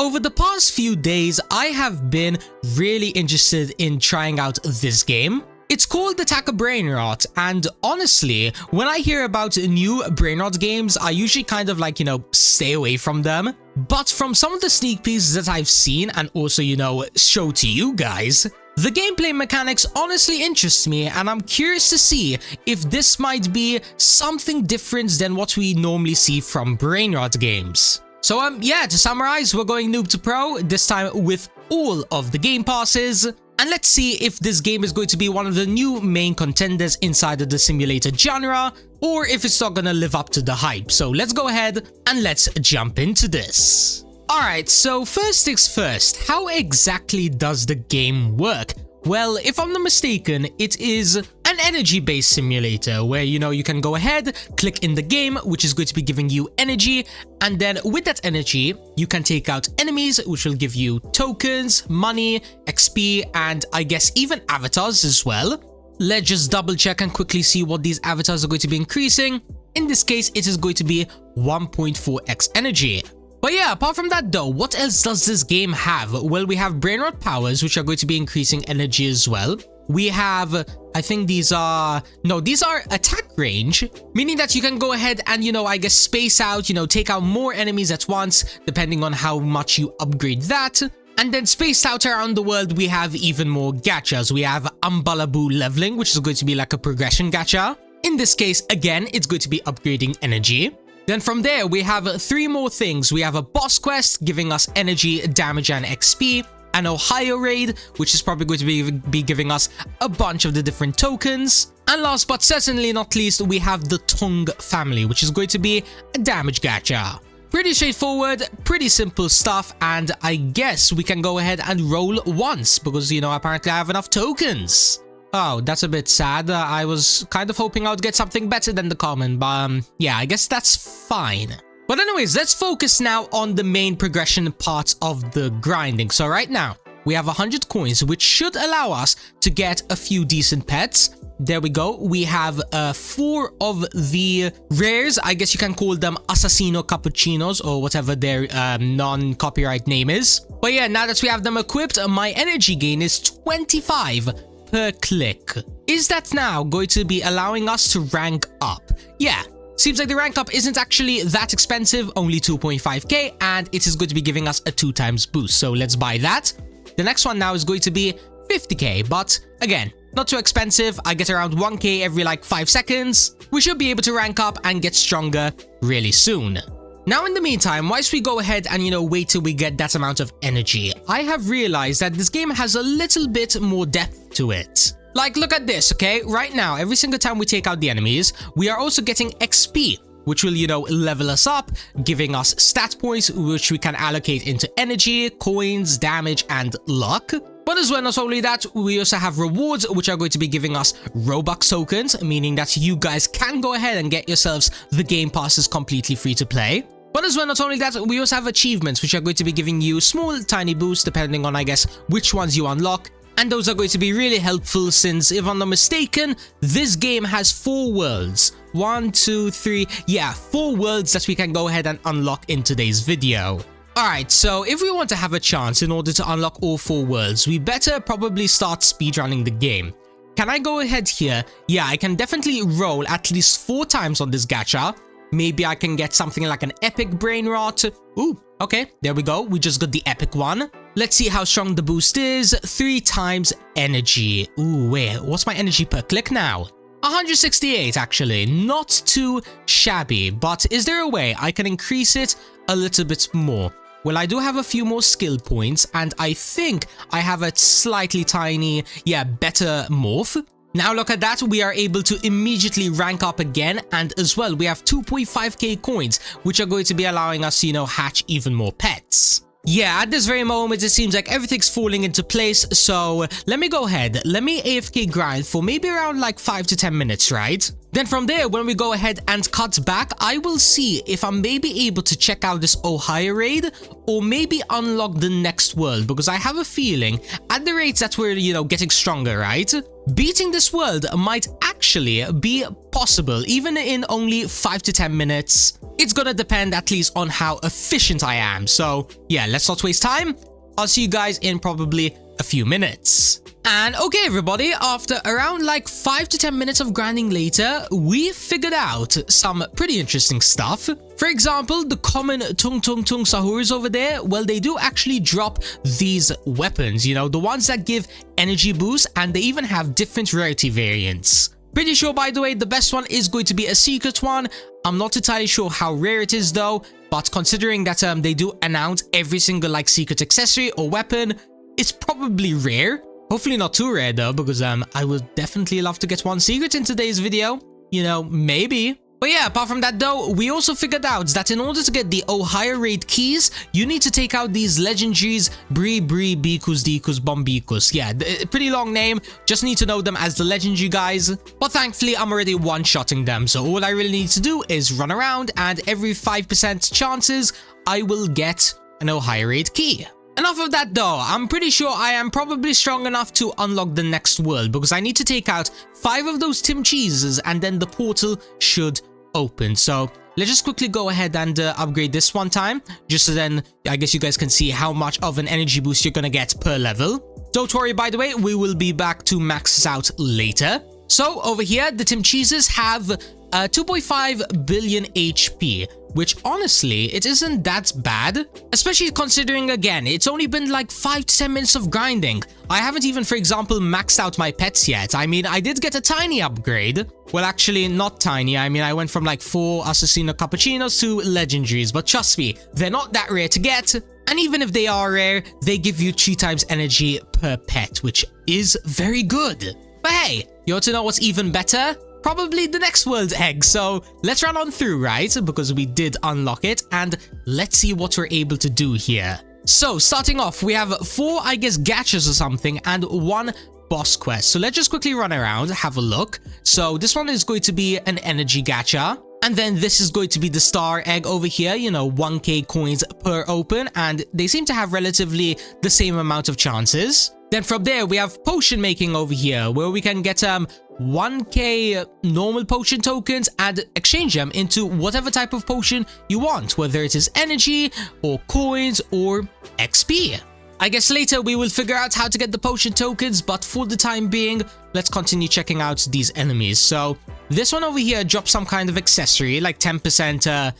Over the past few days, I have been really interested in trying out this game. It's called Attack a Brainrot, and honestly, when I hear about new Brainrot games, I usually kind of like, stay away from them. But from some of the sneak peeks that I've seen and also, show to you guys, the gameplay mechanics honestly interest me, and I'm curious to see if this might be something different than what we normally see from Brainrot games. So yeah, to summarize, we're going noob to pro, this time with all of the game passes. And let's see if this game is going to be one of the new main contenders inside of the simulator genre, or if it's not gonna live up to the hype. So let's go ahead and let's jump into this. Alright, so first things first, how exactly does the game work? Well, if I'm not mistaken, it is an energy-based simulator where, you can go ahead, click in the game, which is going to be giving you energy, and then with that energy, you can take out enemies, which will give you tokens, money, XP, and I guess even avatars as well. Let's just double check and quickly see what these avatars are going to be increasing. In this case, it is going to be 1.4x energy. But yeah, apart from that though, what else does this game have? Well, we have Brainrot powers, which are going to be increasing energy as well. We have, I think these are attack range, meaning that you can go ahead and, I guess space out, take out more enemies at once, depending on how much you upgrade that. And then spaced out around the world, we have even more gachas. We have Ambalaboo leveling, which is going to be like a progression gacha. In this case, again, it's going to be upgrading energy. Then from there, we have 3 more things. We have a boss quest giving us energy, damage, and XP. An Ohio raid, which is probably going to be giving us a bunch of the different tokens. And last but certainly not least, we have the Tongue family, which is going to be a damage gacha. Pretty straightforward, pretty simple stuff, and I guess we can go ahead and roll once, because, apparently I have enough tokens. Oh, that's a bit sad. I was kind of hoping I would get something better than the common, but yeah, I guess that's fine. But anyways, let's focus now on the main progression parts of the grinding. So right now, we have 100 coins, which should allow us to get a few decent pets. There we go. We have 4 of the rares. I guess you can call them Assassino Cappuccinos or whatever their non-copyright name is. But yeah, now that we have them equipped, my energy gain is 25 per click. Is that now going to be allowing us to rank up? Yeah, seems like the rank up isn't actually that expensive, only 2.5k, and it is going to be giving us a 2 times boost. So let's buy that. The next one now is going to be 50k, but again, not too expensive. I get around 1k every like 5 seconds. We should be able to rank up and get stronger really soon. Now in the meantime, whilst we go ahead and wait till we get that amount of energy, I have realized that this game has a little bit more depth to it. Like, look at this, okay? Right now, every single time we take out the enemies, we are also getting XP, which will, level us up, giving us stat points, which we can allocate into energy, coins, damage, and luck. But as well, not only that, we also have rewards, which are going to be giving us Robux tokens, meaning that you guys can go ahead and get yourselves the game passes completely free to play. But as well, not only that, we also have achievements, which are going to be giving you small, tiny boosts, depending on, I guess, which ones you unlock. And those are going to be really helpful since, if I'm not mistaken, this game has 4 worlds. 1, 2, 3, yeah, 4 worlds that we can go ahead and unlock in today's video. Alright, so if we want to have a chance in order to unlock all 4 worlds, we better probably start speedrunning the game. Can I go ahead here? Yeah, I can definitely roll at least 4 times on this gacha. Maybe I can get something like an epic Brainrot. Ooh, okay, there we go. We just got the epic one. Let's see how strong the boost is. 3 times energy. Ooh, wait, what's my energy per click now? 168 actually, not too shabby, but is there a way I can increase it a little bit more? Well, I do have a few more skill points, and I think I have a slightly tiny, better morph. Now look at that, we are able to immediately rank up again, and as well we have 2.5k coins, which are going to be allowing us to, hatch even more pets. Yeah, at this very moment, it seems like everything's falling into place, so let me go ahead, let me AFK grind for maybe around like 5 to 10 minutes, right? Then from there, when we go ahead and cut back, I will see if I'm maybe able to check out this Ohio raid, or maybe unlock the next world, because I have a feeling, at the rates that we're, getting stronger, right? Beating this world might actually be possible, even in only 5 to 10 minutes. it's gonna depend at least on how efficient I am. So yeah, let's not waste time. I'll see you guys in probably a few minutes. And okay everybody, after around like 5 to 10 minutes of grinding later, we figured out some pretty interesting stuff. For example, the common Tung Tung Tung Sahuras over there, well, they do actually drop these weapons, you know, the ones that give energy boost, and they even have different rarity variants. Pretty sure, by the way, the best one is going to be a secret one. I'm not entirely sure how rare it is though, but considering that they do announce every single like secret accessory or weapon, it's probably rare. Hopefully not too rare though, because I would definitely love to get one secret in today's video. You know, maybe. But yeah, apart from that though, we also figured out that in order to get the Ohio raid keys, you need to take out these legendaries Bree, Bikus, Dikus, Bombikus. Yeah, pretty long name, just need to know them as the legendary guys. But thankfully, I'm already one-shotting them, so all I really need to do is run around, and every 5% chances, I will get an Ohio raid key. Enough of that though, I'm pretty sure I am probably strong enough to unlock the next world, because I need to take out 5 of those Tim Cheeses and then the portal should open. So let's just quickly go ahead and upgrade this one time, just so then I guess you guys can see how much of an energy boost you're gonna get per level. Don't worry, by the way, we will be back to max this out later. So over here, the Tim Cheeses have 2.5 billion HP, which honestly, it isn't that bad, especially considering, again, it's only been like 5 to 10 minutes of grinding. I haven't even, for example, maxed out my pets yet. I mean, I did get a tiny upgrade. Well, actually, not tiny. I mean, I went from like 4 Assassino Cappuccinos to legendaries, but trust me, they're not that rare to get. And even if they are rare, they give you 3 times energy per pet, which is very good. But hey, you want to know what's even better? Probably the next world egg. So let's run on through, right? Because we did unlock it, and let's see what we're able to do here. So starting off, we have 4, I guess, gachas or something, and 1 boss quest. So let's just quickly run around, have a look. So this one is going to be an energy gacha. And then this is going to be the star egg over here, you know, 1k coins per open, and they seem to have relatively the same amount of chances. Then from there, we have potion making over here, where we can get 1k normal potion tokens and exchange them into whatever type of potion you want, whether it is energy or coins or XP. I guess later we will figure out how to get the potion tokens, but for the time being, let's continue checking out these enemies. So this one over here drops some kind of accessory, like 10%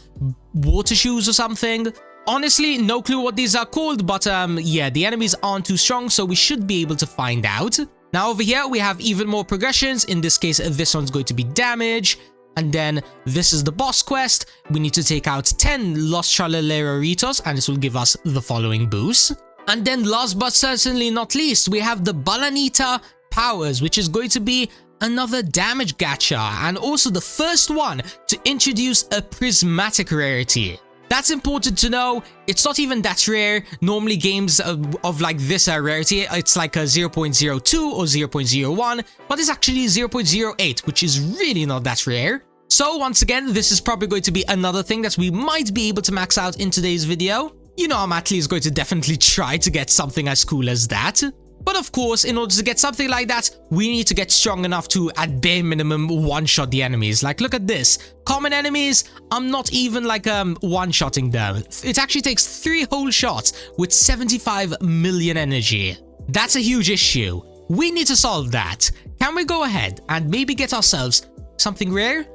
water shoes or something. Honestly, no clue what these are called, but yeah, the enemies aren't too strong, so we should be able to find out. Now over here, we have even more progressions. In this case, this one's going to be damage. And then this is the boss quest. We need to take out 10 Los Chaleroritos, and this will give us the following boost. And then last but certainly not least, we have the Balanita powers, which is going to be another damage gacha, and also the first one to introduce a prismatic rarity. That's important to know. It's not even that rare. Normally games of like this rarity, it's like a 0.02 or 0.01, but it's actually 0.08, which is really not that rare. So once again, this is probably going to be another thing that we might be able to max out in today's video. You know, I'm at least going to definitely try to get something as cool as that. But of course, in order to get something like that, we need to get strong enough to, at bare minimum, one-shot the enemies. Like, look at this. Common enemies, I'm not even like one-shotting them. It actually takes 3 whole shots with 75 million energy. That's a huge issue. We need to solve that. Can we go ahead and maybe get ourselves something rare?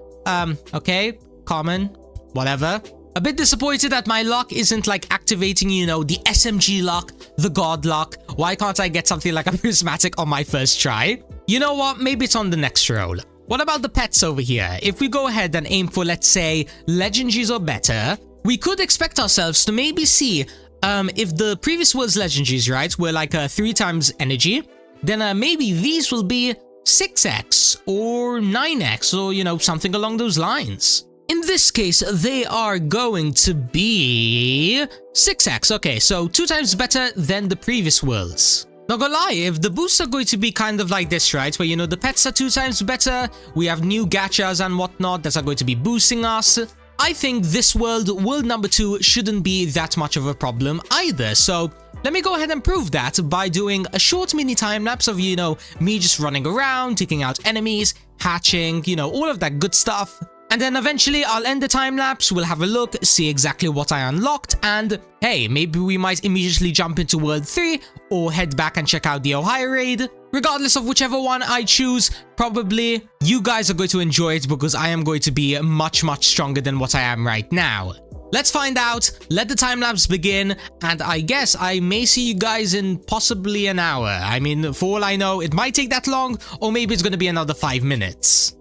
Okay, common, whatever. A bit disappointed that my luck isn't like activating, you know, the SMG luck, the god luck. Why can't I get something like a prismatic on my first try? You know what? Maybe it's on the next roll. What about the pets over here? If we go ahead and aim for, let's say, legendaries or better, we could expect ourselves to maybe see if the previous world's legendaries, right, were like 3 times energy, then maybe these will be 6x or 9x or, you know, something along those lines. In this case, they are going to be 6x. Okay, so 2 times better than the previous worlds. Not gonna lie, if the boosts are going to be kind of like this, right, where, you know, the pets are 2 times better, we have new gachas and whatnot that are going to be boosting us, I think this world number 2, shouldn't be that much of a problem either. So let me go ahead and prove that by doing a short mini time lapse of, you know, me just running around, taking out enemies, hatching, you know, all of that good stuff. And then eventually I'll end the time lapse, we'll have a look, see exactly what I unlocked, and hey, maybe we might immediately jump into World 3 or head back and check out the Ohio raid. Regardless of whichever one I choose, probably you guys are going to enjoy it because I am going to be much stronger than what I am right now. Let's find out, let the time lapse begin, and I guess I may see you guys in possibly an hour. I mean, for all I know, it might take that long, or maybe it's going to be another 5 minutes.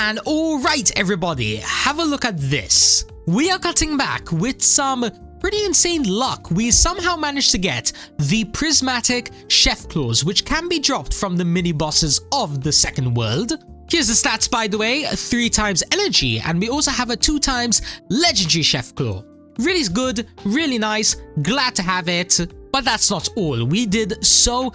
And alright everybody, have a look at this. We are cutting back with some pretty insane luck. We somehow managed to get the prismatic chef claws, which can be dropped from the mini bosses of the second world. Here's the stats by the way, 3 times energy, and we also have a 2 times legendary chef claw. Really good, really nice, glad to have it. But that's not all, we did so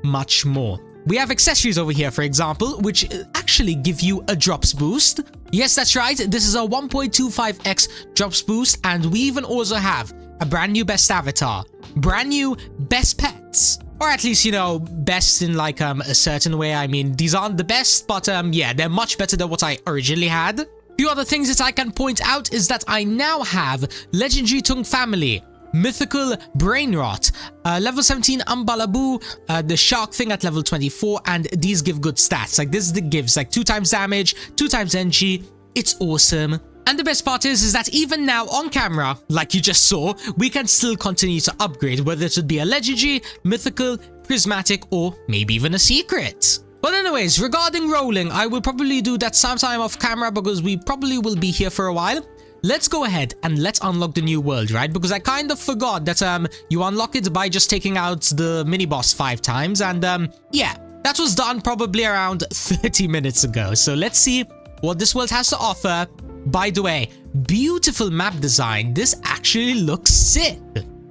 much more. We have accessories over here, for example, which actually give you a drops boost. Yes, that's right, this is a 1.25x drops boost, and we even also have a brand new best avatar, brand new best pets, or at least, you know, best in like a certain way. I mean, these aren't the best, but yeah, they're much better than what I originally had. A few other things that I can point out is that I now have legendary tongue family, mythical Brainrot, level 17 Umbalabu, the shark thing at level 24, and these give good stats. Like this gives like 2 times damage, 2 times energy. It's awesome. And the best part is that even now on camera, like you just saw, we can still continue to upgrade, whether it would be a legendary, mythical, prismatic, or maybe even a secret. But anyways, regarding rolling, I will probably do that sometime off camera because we probably will be here for a while. Let's go ahead and let's unlock the new world, right? Because I kind of forgot that you unlock it by just taking out the mini boss 5 times, and yeah, that was done probably around 30 minutes ago. So let's see what this world has to offer. By the way, beautiful map design. This actually looks sick.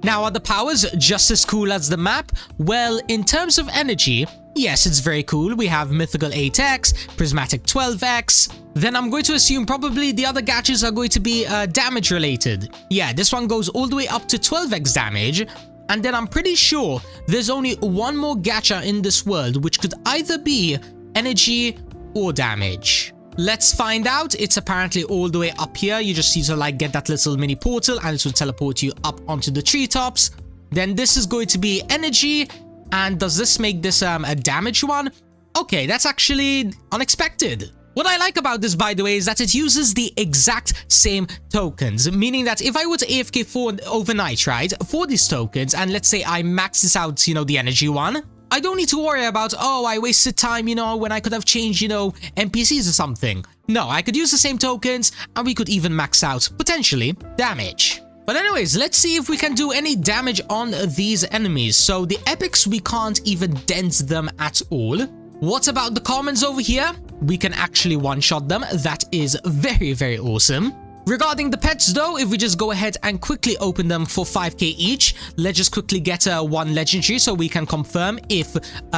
Now, are the powers just as cool as the map? Well, in terms of energy, yes, it's very cool. We have mythical 8x, prismatic 12x. Then I'm going to assume probably the other gadgets are going to be damage related. Yeah, this one goes all the way up to 12x damage. And then I'm pretty sure there's only one more gacha in this world, which could either be energy or damage. Let's find out. It's apparently all the way up here. You just need to like get that little mini portal and it will teleport you up onto the treetops. Then this is going to be energy. And does this make this a damage one? Okay, that's actually unexpected. What I like about this, by the way, is that it uses the exact same tokens, meaning that if I were to AFK for overnight, right, for these tokens, and let's say I max this out, you know, the energy one, I don't need to worry about, oh, I wasted time, you know, when I could have changed, you know, NPCs or something. No, I could use the same tokens, and we could even max out, potentially, damage. But anyways, let's see if we can do any damage on these enemies. So the epics, we can't even dent them at all. What about the commons over here? We can actually one-shot them. That is very awesome. Regarding the pets though, if we just go ahead and quickly open them for 5k each, let's just quickly get one legendary so we can confirm if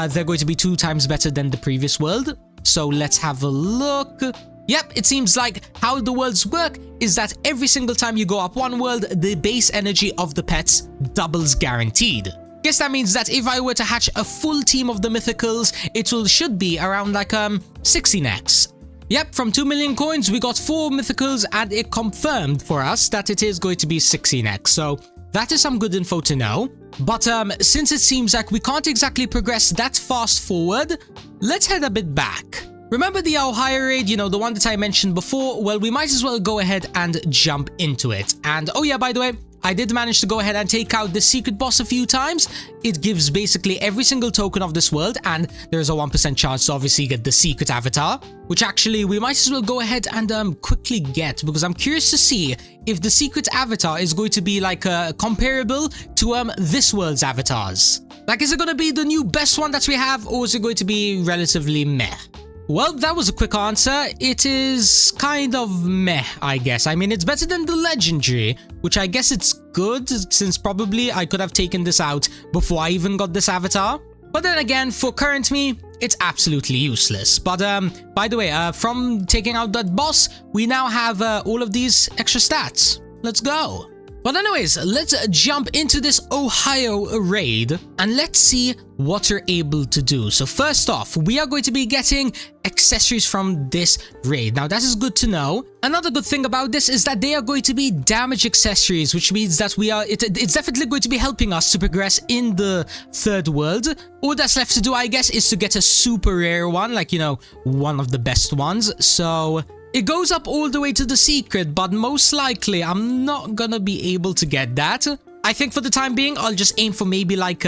they're going to be 2 times better than the previous world. So let's have a look. Yep, it seems like how the worlds work is that every single time you go up one world, the base energy of the pets doubles guaranteed. Guess that means that if I were to hatch a full team of the mythicals, it should be around like 16x. Yep, from 2 million coins, we got 4 mythicals, and it confirmed for us that it is going to be 16x. So that is some good info to know. But since it seems like we can't exactly progress that fast forward, let's head a bit back. Remember the Ohio raid, you know, the one that I mentioned before? Well, we might as well go ahead and jump into it. And oh yeah, by the way, I did manage to go ahead and take out the secret boss a few times. It gives basically every single token of this world, and there's a 1% chance to obviously get the secret avatar, which actually we might as well go ahead and quickly get, because I'm curious to see if the secret avatar is going to be like comparable to this world's avatars. Like, is it going to be the new best one that we have, or is it going to be relatively meh? Well, that was a quick answer. It is kind of meh, I guess. I mean, it's better than the legendary, which I guess it's good, since probably I could have taken this out before I even got this avatar. But then again, for current me, it's absolutely useless. But by the way, from taking out that boss, we now have all of these extra stats. Let's go. But anyways, let's jump into this Ohio raid and let's see what we're able to do. So first off, we are going to be getting accessories from this raid. Now that is good to know. Another good thing about this is that they are going to be damage accessories, which means that it's definitely going to be helping us to progress in the third world. All that's left to do, I guess, is to get a super rare one, like, you know, one of the best ones. So it goes up all the way to the secret, but most likely I'm not gonna be able to get that. I think for the time being, I'll just aim for maybe like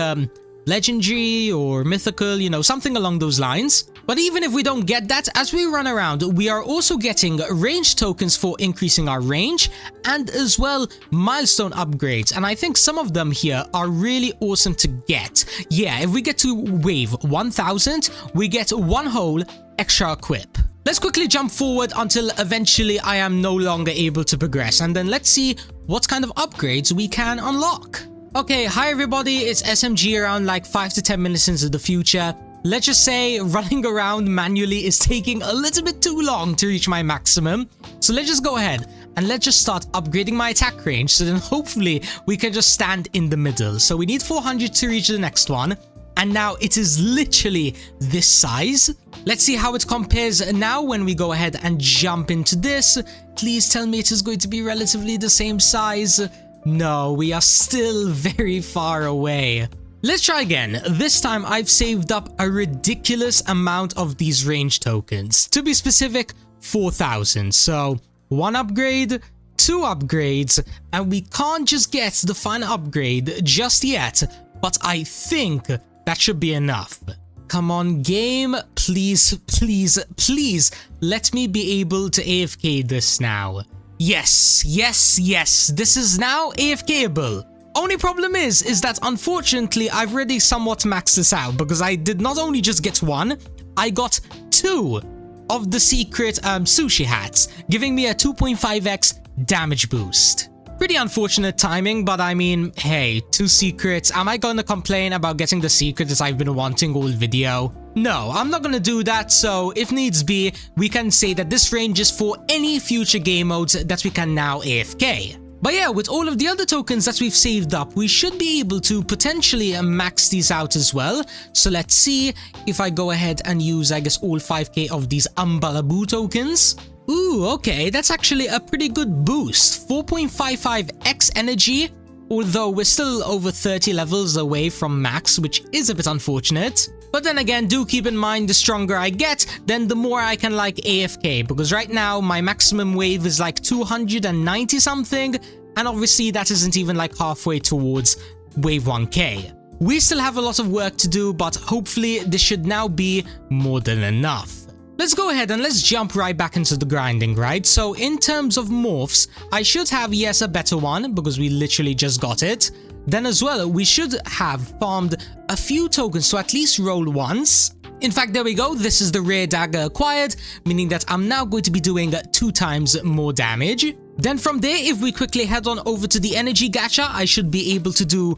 legendary or mythical, you know, something along those lines. But even if we don't get that, as we run around, we are also getting range tokens for increasing our range, and as well milestone upgrades. And I think some of them here are really awesome to get. Yeah, if we get to wave 1000, we get one whole extra equip. Let's quickly jump forward until eventually I am no longer able to progress, and then let's see what kind of upgrades we can unlock. Okay, hi everybody, it's SMG around like 5 to 10 minutes into the future. Let's just say running around manually is taking a little bit too long to reach my maximum. So let's just go ahead and let's just start upgrading my attack range, so then hopefully we can just stand in the middle. So we need 400 to reach the next one. And now it is literally this size. Let's see how it compares now when we go ahead and jump into this. Please tell me it is going to be relatively the same size. No, we are still very far away. Let's try again. This time I've saved up a ridiculous amount of these range tokens. To be specific, 4,000. So one upgrade, two upgrades, and we can't just get the final upgrade just yet. But I think that should be enough. Come on, game. Please, please, please let me be able to AFK this now. Yes, yes, yes. This is now AFKable. Only problem is that unfortunately I've already somewhat maxed this out, because I did not only just get one, I got two of the secret sushi hats, giving me a 2.5x damage boost. Pretty unfortunate timing, but I mean, hey, two secrets. Am I gonna complain about getting the secret that I've been wanting all video? No, I'm not gonna do that, so if needs be, we can say that this range is for any future game modes that we can now AFK. But yeah, with all of the other tokens that we've saved up, we should be able to potentially max these out as well. So let's see if I go ahead and use, I guess, all 5k of these Ambalaboo tokens. Ooh, okay, that's actually a pretty good boost. 4.55x energy, although we're still over 30 levels away from max, which is a bit unfortunate. But then again, do keep in mind, the stronger I get, then the more I can like AFK, because right now my maximum wave is like 290 something, and obviously that isn't even like halfway towards wave 1k. We still have a lot of work to do, but hopefully this should now be more than enough. Let's go ahead and let's jump right back into the grinding, right? So in terms of morphs, I should have, yes, a better one, because we literally just got it. Then as well, we should have farmed a few tokens to at least roll once. In fact, there we go. This is the rare dagger acquired, meaning that I'm now going to be doing 2 times more damage. Then from there, if we quickly head on over to the energy gacha, I should be able to do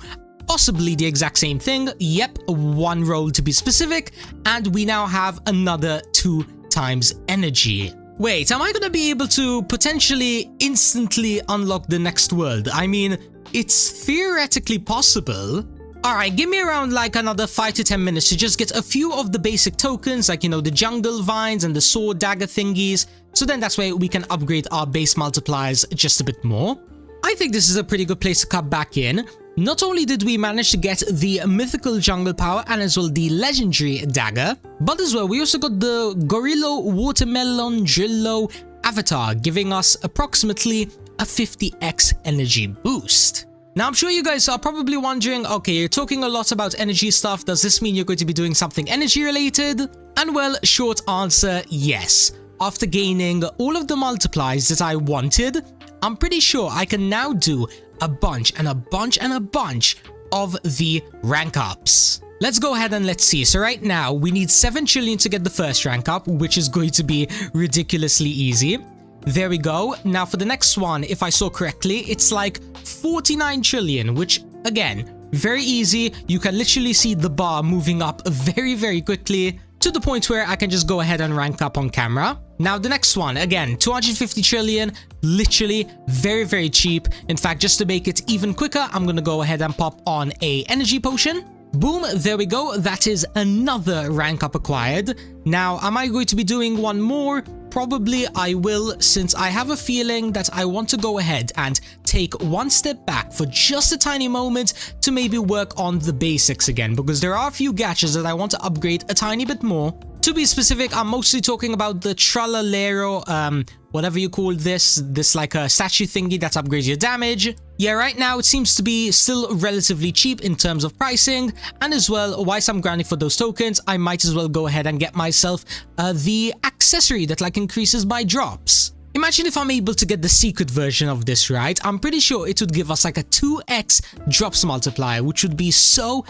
possibly the exact same thing. Yep, 1 roll to be specific, and we now have another 2 times energy. Wait, am I gonna be able to potentially instantly unlock the next world? I mean, it's theoretically possible. Alright, give me around like another 5 to 10 minutes to just get a few of the basic tokens, like, you know, the jungle vines and the sword dagger thingies, so then that's why we can upgrade our base multipliers just a bit more. I think this is a pretty good place to cut back in. Not only did we manage to get the mythical jungle power and as well the legendary dagger, but as well we also got the Gorillo Watermelon Drillo avatar, giving us approximately a 50x energy boost. Now I'm sure you guys are probably wondering, okay, you're talking a lot about energy stuff, does this mean you're going to be doing something energy related? And well, short answer, yes. After gaining all of the multipliers that I wanted, I'm pretty sure I can now do a bunch and a bunch and a bunch of the rank ups. Let's go ahead and let's see. So right now we need 7 trillion to get the first rank up, which is going to be ridiculously easy. There we go. Now for the next one, if I saw correctly, it's like 49 trillion, which again, very easy. You can literally see the bar moving up very, very quickly to the point where I can just go ahead and rank up on camera. Now the next one, again, 250 trillion, literally very, very cheap. In fact, just to make it even quicker, I'm gonna go ahead and pop on a energy potion. Boom, there we go. That is another rank up acquired. Now, am I going to be doing one more? Probably I will, since I have a feeling that I want to go ahead and take one step back for just a tiny moment to maybe work on the basics again, because there are a few gadgets that I want to upgrade a tiny bit more. To be specific, I'm mostly talking about the Tralalero, whatever you call this like a statue thingy that upgrades your damage. Yeah, right now it seems to be still relatively cheap in terms of pricing, and as well, whilst I'm grinding for those tokens, I might as well go ahead and get myself the accessory that like increases my drops. Imagine if I'm able to get the secret version of this, right? I'm pretty sure it would give us like a 2x drops multiplier, which would be so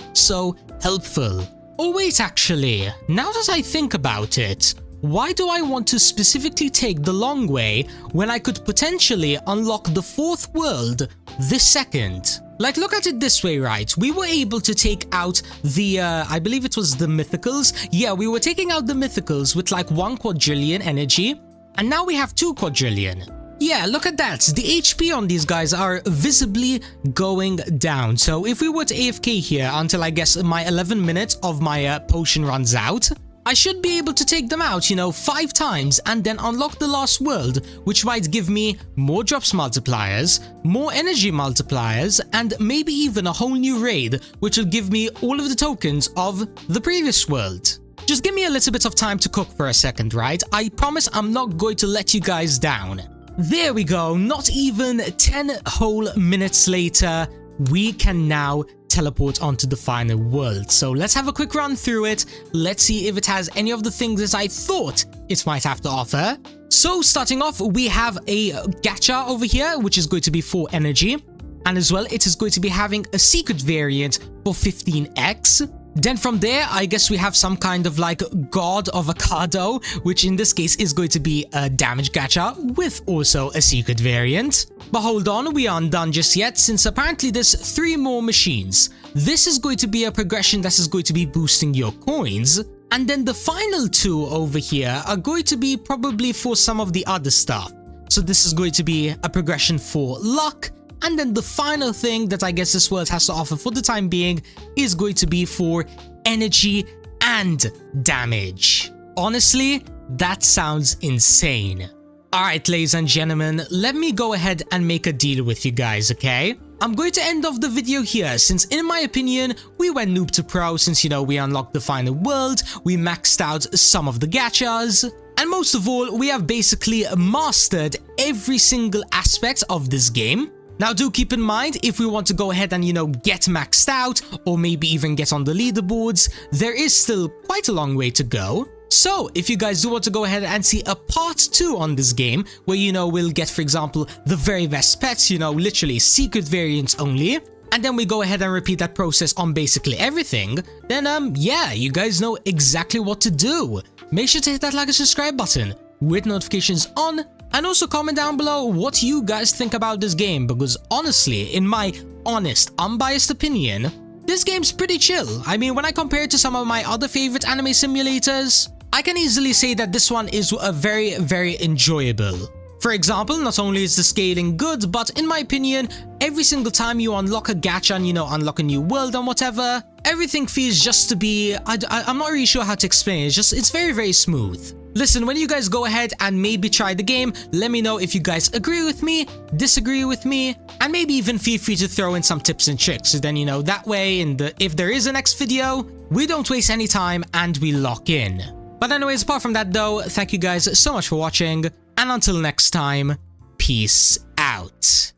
helpful. Oh wait, actually, now that I think about it, why do I want to specifically take the long way when I could potentially unlock the 4th world this second? Like, look at it this way, right? We were able to take out the, I believe it was the mythicals. Yeah, we were taking out the mythicals with like 1 quadrillion energy, and now we have 2 quadrillion. Yeah, look at that. The HP on these guys are visibly going down. So if we were to AFK here until I guess my 11 minutes of my potion runs out, I should be able to take them out, you know, 5 times and then unlock the last world, which might give me more drops multipliers, more energy multipliers, and maybe even a whole new raid, which will give me all of the tokens of the previous world. Just give me a little bit of time to cook for a second, right? I promise I'm not going to let you guys down. There we go, not even 10 whole minutes later, we can now teleport onto the final world. So let's have a quick run through it. Let's see if it has any of the things that I thought it might have to offer. So starting off, we have a gacha over here, which is going to be 4 energy. And as well, it is going to be having a secret variant for 15x. Then from there, I guess we have some kind of like God of Avocado, which in this case is going to be a damage gacha with also a secret variant. But hold on, we aren't done just yet, since apparently there's 3 more machines. This is going to be a progression that is going to be boosting your coins. And then the final 2 over here are going to be probably for some of the other stuff. So this is going to be a progression for luck. And then the final thing that I guess this world has to offer for the time being is going to be for energy and damage. Honestly, that sounds insane. Alright, ladies and gentlemen, let me go ahead and make a deal with you guys, okay? I'm going to end off the video here, since in my opinion, we went noob to pro, since, you know, we unlocked the final world, we maxed out some of the gachas, and most of all, we have basically mastered every single aspect of this game. Now do keep in mind, if we want to go ahead and, you know, get maxed out, or maybe even get on the leaderboards, there is still quite a long way to go. So if you guys do want to go ahead and see a part 2 on this game, where, you know, we'll get, for example, the very best pets, you know, literally secret variants only, and then we go ahead and repeat that process on basically everything, then yeah, you guys know exactly what to do. Make sure to hit that like and subscribe button with notifications on, and also comment down below what you guys think about this game, because honestly, in my honest, unbiased opinion, this game's pretty chill. I mean, when I compare it to some of my other favorite anime simulators, I can easily say that this one is a very enjoyable. For example, not only is the scaling good, but in my opinion, every single time you unlock a gacha and, you know, unlock a new world and whatever, everything feels just to be, I'm not really sure how to explain it, it's very smooth. Listen, when you guys go ahead and maybe try the game, let me know if you guys agree with me, disagree with me, And maybe even feel free to throw in some tips and tricks, so then, you know, that way if there is a next video, we don't waste any time and we lock in. But anyways, apart from that though, thank you guys so much for watching, and until next time, peace out.